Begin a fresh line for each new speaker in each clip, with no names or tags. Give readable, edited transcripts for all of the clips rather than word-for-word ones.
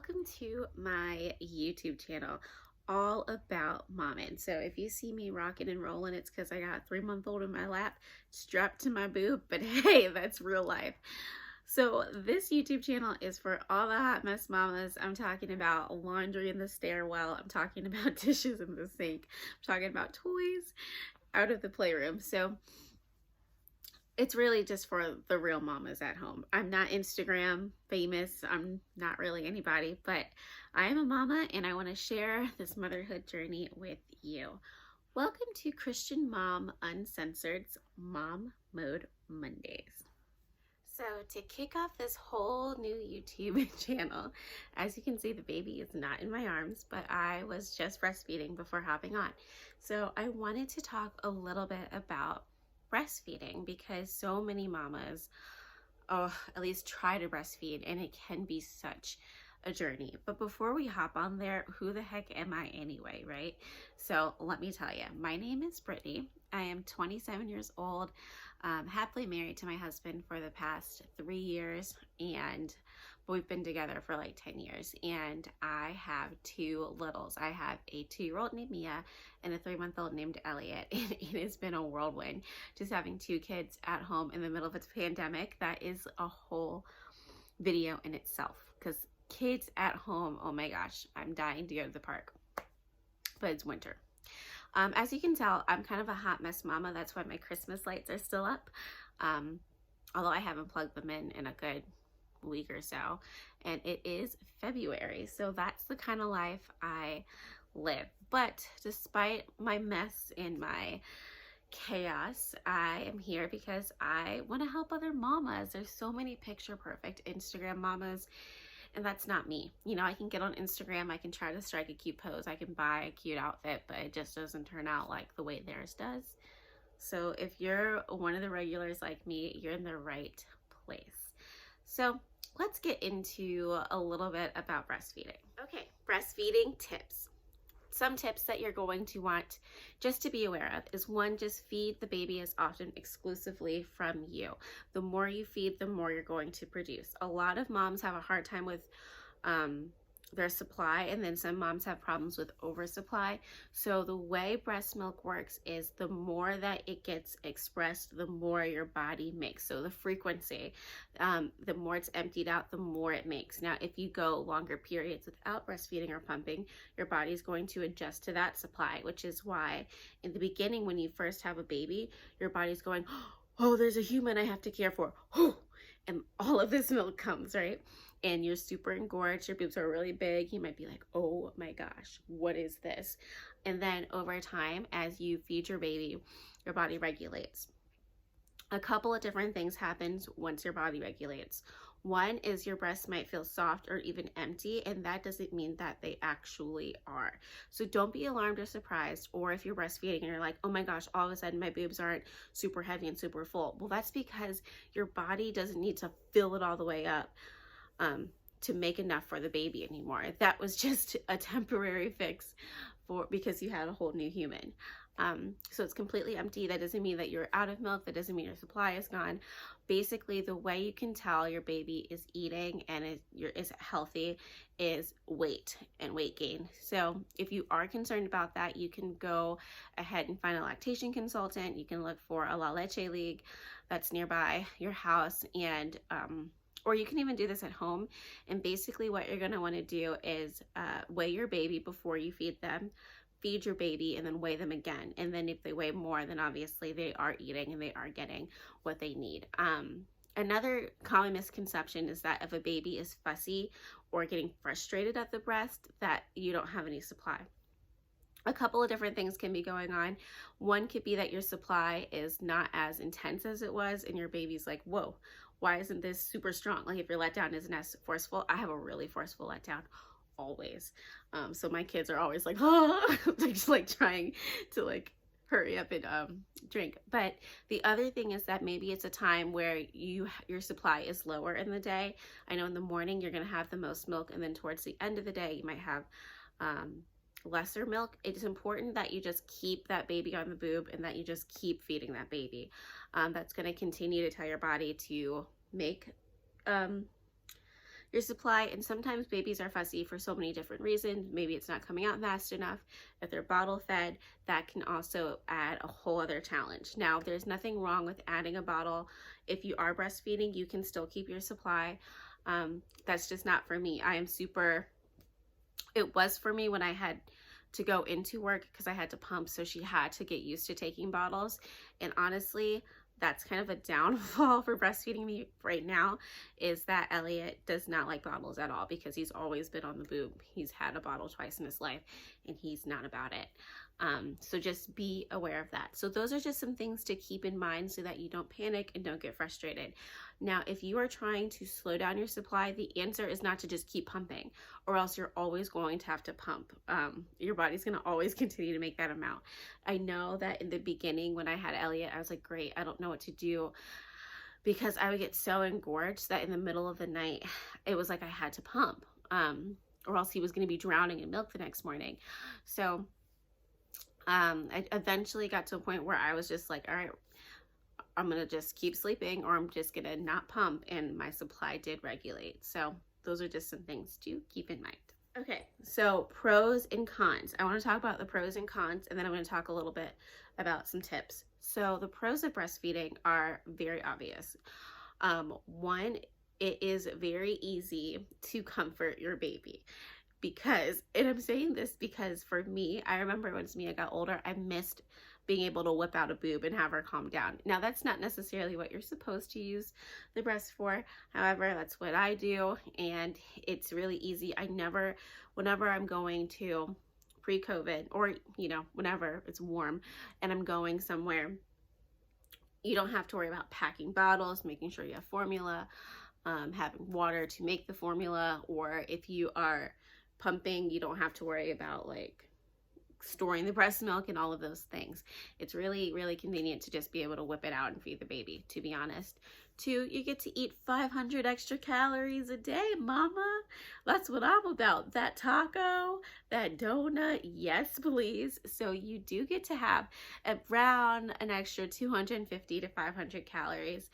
welcome to my YouTube channel all about momming. So if you see me rocking and rolling, it's because I got a 3-month-old in my lap strapped to my boob, but hey, that's real life. So this YouTube channel is for all the hot mess mamas. I'm talking about laundry in the stairwell. I'm talking about dishes in the sink. I'm talking about toys out of the playroom. So it's really just for the real mamas at home. I'm not Instagram famous. I'm not really anybody, but I am a mama and I want to share this motherhood journey with you. Welcome to Christian Mom Uncensored's Mom Mode Mondays. So to kick off this whole new YouTube channel, as you can see, the baby is not in my arms, but I was just breastfeeding before hopping on. So I wanted to talk a little bit about breastfeeding because so many mamas, at least try to breastfeed, and it can be such a journey. But before we hop on there, who the heck am I anyway, right? So let me tell you, my name is Brittany. I am 27 years old, happily married to my husband for the past 3 years, and we've been together for like 10 years. And I have 2 littles. I have a 2-year-old named Mia and a 3-month-old named Elliot. And it has been a whirlwind just having 2 kids at home in the middle of a pandemic. That is a whole video in itself, because kids at home, oh my gosh, I'm dying to go to the park, but it's winter. As you can tell, I'm kind of a hot mess mama. That's why my Christmas lights are still up, although I haven't plugged them in a good week or so, and it is February, so that's the kind of life I live. But despite my mess and my chaos, I am here because I want to help other mamas. There's so many picture perfect Instagram mamas, and that's not me. You know, I can get on Instagram, I can try to strike a cute pose, I can buy a cute outfit, but it just doesn't turn out like the way theirs does. So if you're one of the regulars like me, you're in the right place. So let's get into a little bit about breastfeeding. Okay, breastfeeding tips. Some tips that you're going to want just to be aware of is 1, just feed the baby as often exclusively from you. The more you feed, the more you're going to produce. A lot of moms have a hard time with their supply, and then some moms have problems with oversupply. So the way breast milk works is the more that it gets expressed, the more your body makes. So the frequency, the more it's emptied out, the more it makes. Now, if you go longer periods without breastfeeding or pumping, your body is going to adjust to that supply, which is why in the beginning, when you first have a baby, your body's going, oh, there's a human I have to care for. And all of this milk comes, right? And you're super engorged, your boobs are really big. You might be like, oh my gosh, what is this? And then over time, as you feed your baby, your body regulates. A couple of different things happens once your body regulates. 1 is your breasts might feel soft or even empty, and that doesn't mean that they actually are. So don't be alarmed or surprised, or if you're breastfeeding and you're like, oh my gosh, all of a sudden my boobs aren't super heavy and super full. Well, that's because your body doesn't need to fill it all the way up to make enough for the baby anymore. That was just a temporary fix because you had a whole new human. So it's completely empty. That doesn't mean that you're out of milk. That doesn't mean your supply is gone. Basically, the way you can tell your baby is eating and is healthy is weight and weight gain. So if you are concerned about that, you can go ahead and find a lactation consultant. You can look for a La Leche League that's nearby your house, and or you can even do this at home. And basically what you're going to want to do is weigh your baby before you feed them, feed your baby, and then weigh them again. And then if they weigh more, then obviously they are eating and they are getting what they need. Another common misconception is that if a baby is fussy or getting frustrated at the breast, that you don't have any supply. A couple of different things can be going on. 1 could be that your supply is not as intense as it was, and your baby's like, whoa, why isn't this super strong? Like if your letdown isn't as forceful. I have a really forceful letdown always. So my kids are always like, oh, they're just like trying to like hurry up and drink. But the other thing is that maybe it's a time where your supply is lower in the day. I know in the morning you're going to have the most milk, and then towards the end of the day you might have lesser milk. It is important that you just keep that baby on the boob and that you just keep feeding that baby. That's going to continue to tell your body to make your supply. And sometimes babies are fussy for so many different reasons. Maybe it's not coming out fast enough. If they're bottle fed, that can also add a whole other challenge. Now, there's nothing wrong with adding a bottle. If you are breastfeeding, you can still keep your supply. That's just not for me. It was for me when I had to go into work because I had to pump, so she had to get used to taking bottles. And honestly, that's kind of a downfall for breastfeeding me right now, is that Elliot does not like bottles at all because he's always been on the boob. He's had a bottle twice in his life and he's not about it. So just be aware of that. So those are just some things to keep in mind so that you don't panic and don't get frustrated. Now, if you are trying to slow down your supply, the answer is not to just keep pumping, or else you're always going to have to pump. Your body's going to always continue to make that amount. I know that in the beginning when I had Elliot, I was like, great, I don't know what to do, because I would get so engorged that in the middle of the night, it was like I had to pump, or else he was going to be drowning in milk the next morning. So I eventually got to a point where I was just like, all right, I'm going to just keep sleeping, or I'm just going to not pump, and my supply did regulate. So those are just some things to keep in mind. Okay, so pros and cons. I want to talk about the pros and cons, and then I'm going to talk a little bit about some tips. So the pros of breastfeeding are very obvious. One, it is very easy to comfort your baby. Because, and I'm saying this because for me, I remember when Mia got older, I missed being able to whip out a boob and have her calm down. Now, that's not necessarily what you're supposed to use the breast for. However, that's what I do, and it's really easy. Whenever I'm going to, pre-COVID, or, you know, whenever it's warm and I'm going somewhere, you don't have to worry about packing bottles, making sure you have formula, having water to make the formula, or if you are pumping, you don't have to worry about like storing the breast milk and all of those things. It's really, really convenient to just be able to whip it out and feed the baby, to be honest. Two, you get to eat 500 extra calories a day, mama. That's what I'm about. That taco, that donut, yes, please. So you do get to have around an extra 250 to 500 calories.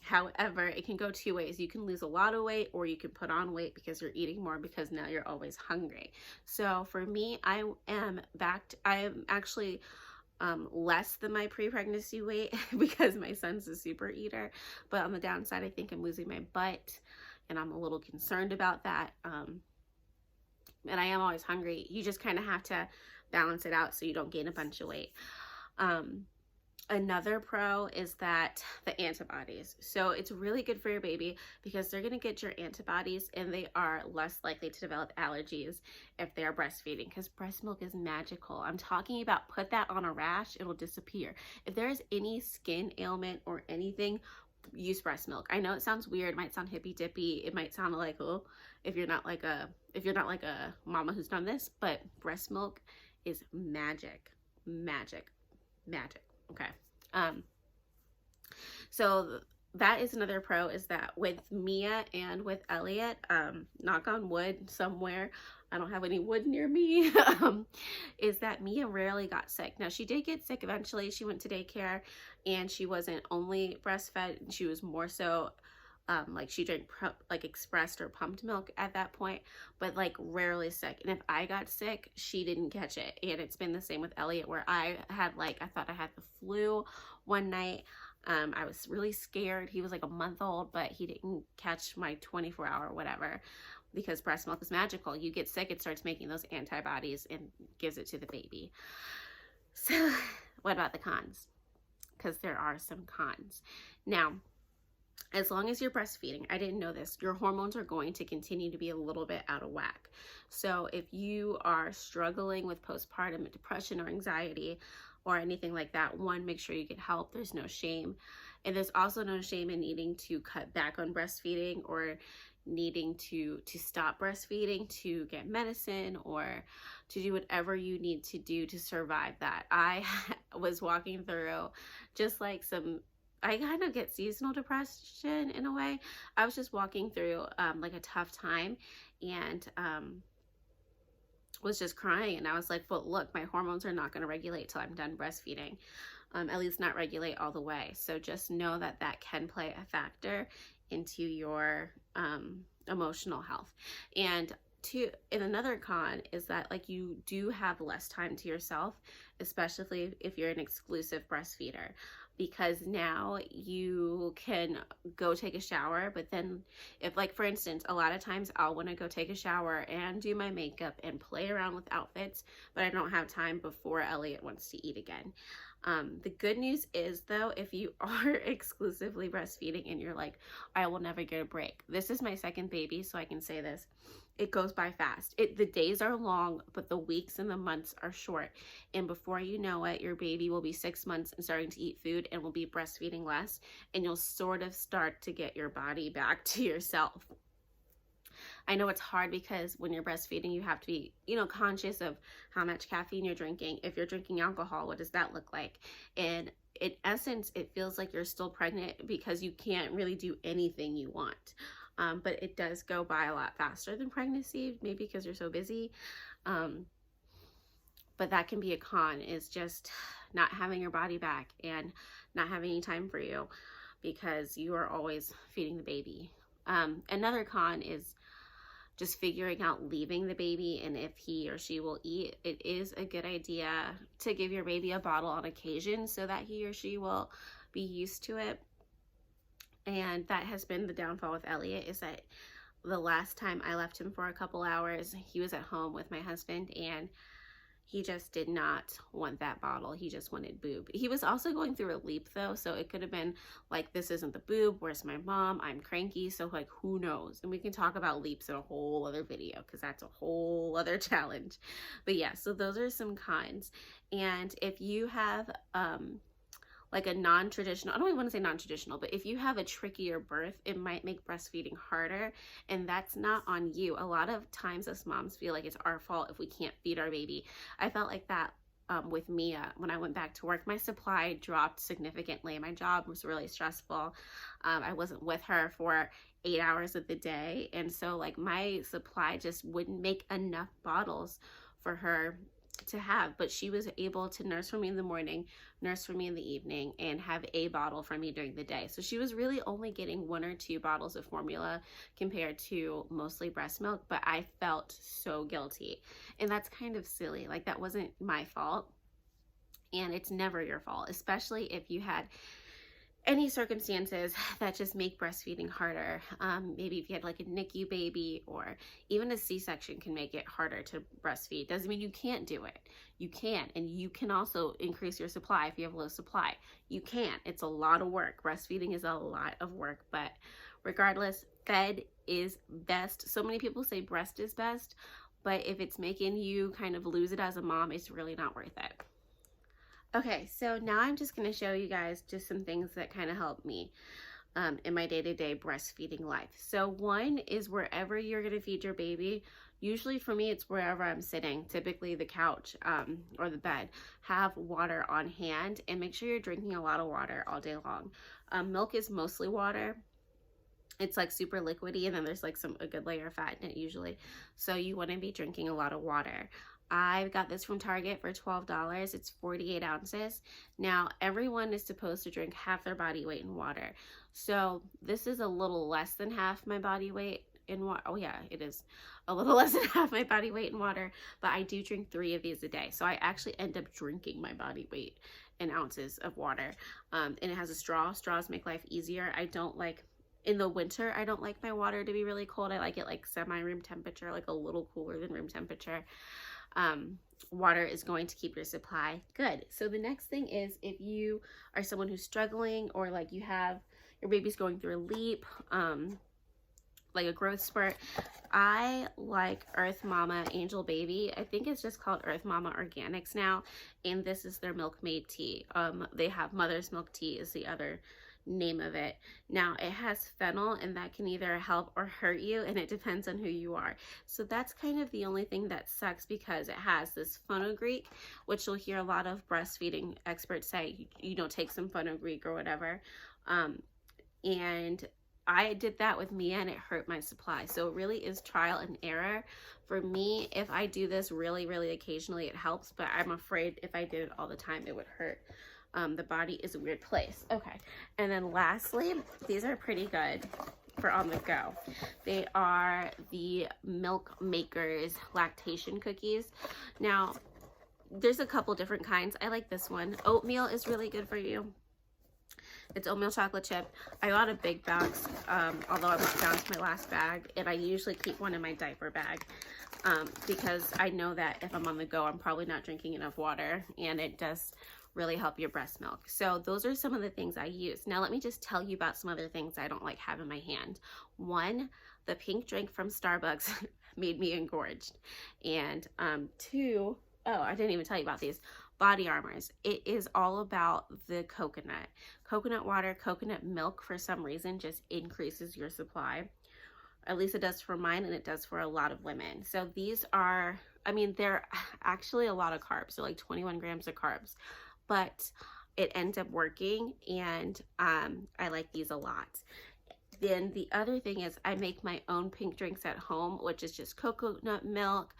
However, it can go two ways. You can lose a lot of weight, or you can put on weight because you're eating more, because now you're always hungry. So for me, I am actually less than my pre-pregnancy weight because my son's a super eater. But on the downside, I think I'm losing my butt, and I'm a little concerned about that. And I am always hungry. You just kind of have to balance it out so you don't gain a bunch of weight. Another pro is that the antibodies. So it's really good for your baby because they're going to get your antibodies, and they are less likely to develop allergies if they are breastfeeding, because breast milk is magical. I'm talking about, put that on a rash, it'll disappear. If there is any skin ailment or anything, use breast milk. I know it sounds weird, it might sound hippy dippy, it might sound like, oh, if you're not like a mama who's done this, but breast milk is magic. Okay. So that is another pro, is that with Mia and with Elliot, knock on wood somewhere, I don't have any wood near me, is that Mia rarely got sick. Now, she did get sick eventually. She went to daycare, and she wasn't only breastfed, she was more so like she drank like expressed or pumped milk at that point, but like rarely sick. And if I got sick, she didn't catch it. And it's been the same with Elliot, where I thought I had the flu one night. I was really scared. He was like a month old, but he didn't catch my 24-hour whatever, because breast milk is magical. You get sick, it starts making those antibodies and gives it to the baby. So what about the cons? Because there are some cons. Now, as long as you're breastfeeding, I didn't know this, your hormones are going to continue to be a little bit out of whack. So if you are struggling with postpartum depression or anxiety or anything like that, one, make sure you get help. There's no shame. And there's also no shame in needing to cut back on breastfeeding, or needing to stop breastfeeding to get medicine, or to do whatever you need to do to survive that. I was walking through just like I kind of get seasonal depression in a way. I was just walking through like a tough time, and was just crying, and I was like, well, look, my hormones are not going to regulate till I'm done breastfeeding. at least not regulate all the way. So just know that that can play a factor into your emotional health. And another con is that like you do have less time to yourself, especially if you're an exclusive breastfeeder, because now you can go take a shower, but then if, like, for instance, a lot of times I'll want to go take a shower and do my makeup and play around with outfits, but I don't have time before Elliot wants to eat again. The good news is, though, if you are exclusively breastfeeding and you're like, I will never get a break. This is my second baby, so I can say this. It goes by fast. The days are long, but the weeks and the months are short. And before you know it, your baby will be 6 months and starting to eat food and will be breastfeeding less. And you'll sort of start to get your body back to yourself. I know it's hard because when you're breastfeeding, you have to be, conscious of how much caffeine you're drinking. If you're drinking alcohol, what does that look like? And in essence, it feels like you're still pregnant because you can't really do anything you want. But it does go by a lot faster than pregnancy, maybe because you're so busy. But that can be a con, is just not having your body back and not having any time for you because you are always feeding the baby. Another con is just figuring out leaving the baby and if he or she will eat. It is a good idea to give your baby a bottle on occasion so that he or she will be used to it. And that has been the downfall with Elliot, is that the last time I left him for a couple hours, he was at home with my husband and he just did not want that bottle. He just wanted boob. He was also going through a leap though, so it could have been like, this isn't the boob, where's my mom, I'm cranky, so like, who knows? And we can talk about leaps in a whole other video because that's a whole other challenge. But yeah, so those are some cons. And if you have like a non-traditional, I don't even want to say non-traditional, but if you have a trickier birth, it might make breastfeeding harder, and that's not on you. A lot of times us moms feel like it's our fault if we can't feed our baby. I felt like that with Mia. When I went back to work, my supply dropped significantly. My job was really stressful. I wasn't with her for 8 hours of the day, and so like my supply just wouldn't make enough bottles for her to have. But she was able to nurse for me in the morning, nurse for me in the evening, and have a bottle for me during the day. So she was really only getting 1 or 2 bottles of formula compared to mostly breast milk, but I felt so guilty. And that's kind of silly. Like, that wasn't my fault, and it's never your fault, especially if you had any circumstances that just make breastfeeding harder. Maybe if you had like a NICU baby, or even a C-section can make it harder to breastfeed. Doesn't mean you can't do it. You can, and you can also increase your supply if you have low supply. You can. It's a lot of work. Breastfeeding is a lot of work, but regardless, fed is best. So many people say breast is best, but if it's making you kind of lose it as a mom, it's really not worth it. Okay, so now I'm just going to show you guys just some things that kind of help me in my day-to-day breastfeeding life. So one is wherever you're going to feed your baby. Usually for me, it's wherever I'm sitting, typically the couch or the bed. Have water on hand and make sure you're drinking a lot of water all day long. Milk is mostly water. It's like super liquidy, and then there's like a good layer of fat in it usually. So you want to be drinking a lot of water. I got this from Target for $12. It's 48 ounces. Now, everyone is supposed to drink half their body weight in water. So this is a little less than half my body weight in water. Oh yeah, it is a little less than half my body weight in water, but I do drink 3 of these a day. So I actually end up drinking my body weight in ounces of water. And it has a straw. Straws make life easier. I don't like, in the winter, I don't like my water to be really cold. I like it like semi-room temperature, like a little cooler than room temperature. Water is going to keep your supply good. So the next thing is, if you are someone who's struggling, or like you have your baby's going through a leap, like a growth spurt, I like Earth Mama Angel Baby. I think it's just called Earth Mama Organics now, and this is their milkmaid tea. They have Mother's Milk Tea is the other name of it. Now, it has fennel, and that can either help or hurt you, and it depends on who you are. So that's kind of the only thing that sucks, because it has this fenugreek, which you'll hear a lot of breastfeeding experts say, take some fenugreek or whatever. And I did that with Mia, and it hurt my supply. So it really is trial and error. For me, if I do this really, really occasionally, it helps, but I'm afraid if I did it all the time, it would hurt The body is a weird place. Okay. And then lastly, these are pretty good for on the go. They are the Milk Makers lactation cookies. Now, there's a couple different kinds. I like this one. Oatmeal is really good for you. It's oatmeal chocolate chip. I got a big box, although I'm down to my last bag, and I usually keep one in my diaper bag because I know that if I'm on the go, I'm probably not drinking enough water, and it does really help your breast milk. So those are some of the things I use. Now let me just tell you about some other things I don't like have in my hand. One, the pink drink from Starbucks made me engorged. And two, oh, I didn't even tell you about these. Body Armors. It is all about the coconut. Coconut water, coconut milk for some reason just increases your supply. At least it does for mine, and it does for a lot of women. So these are, I mean, they're actually a lot of carbs. They're like 21 grams of carbs, but it ends up working, and I like these a lot. Then the other thing is I make my own pink drinks at home, which is just coconut milk,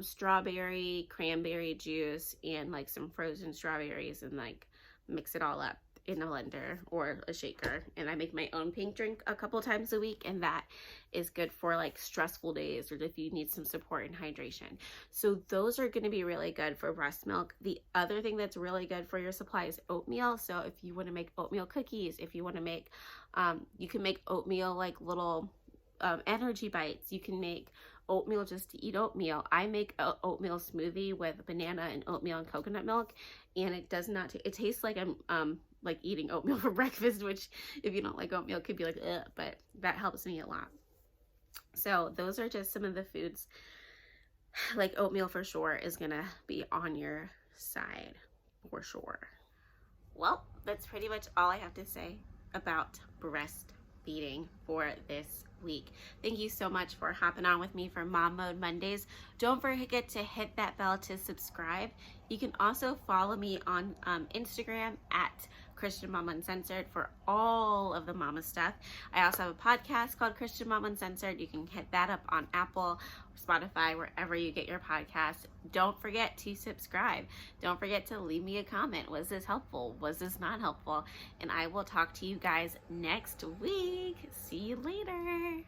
strawberry, cranberry juice, and like some frozen strawberries, and like mix it all up in a blender or a shaker. And I make my own pink drink a couple times a week, and that is good for like stressful days or if you need some support and hydration. So those are going to be really good for breast milk. The other thing that's really good for your supply is oatmeal. So if you want to make oatmeal cookies, if you want to make you can make oatmeal like little energy bites. You can make oatmeal just to eat oatmeal. I make a oatmeal smoothie with banana and oatmeal and coconut milk, and it does not it tastes like I'm like eating oatmeal for breakfast, which if you don't like oatmeal could be like ugh, but that helps me a lot. So those are just some of the foods. Like oatmeal for sure is gonna be on your side for sure. Well, that's pretty much all I have to say about breastfeeding for this week. Thank you so much for hopping on with me for Mom Mode Mondays. Don't forget to hit that bell to subscribe. You can also follow me on Instagram at Christian Mom Uncensored for all of the mama stuff. I also have a podcast called Christian Mom Uncensored. You can hit that up on Apple, Spotify, wherever you get your podcasts. Don't forget to subscribe. Don't forget to leave me a comment. Was this helpful? Was this not helpful? And I will talk to you guys next week. See you later.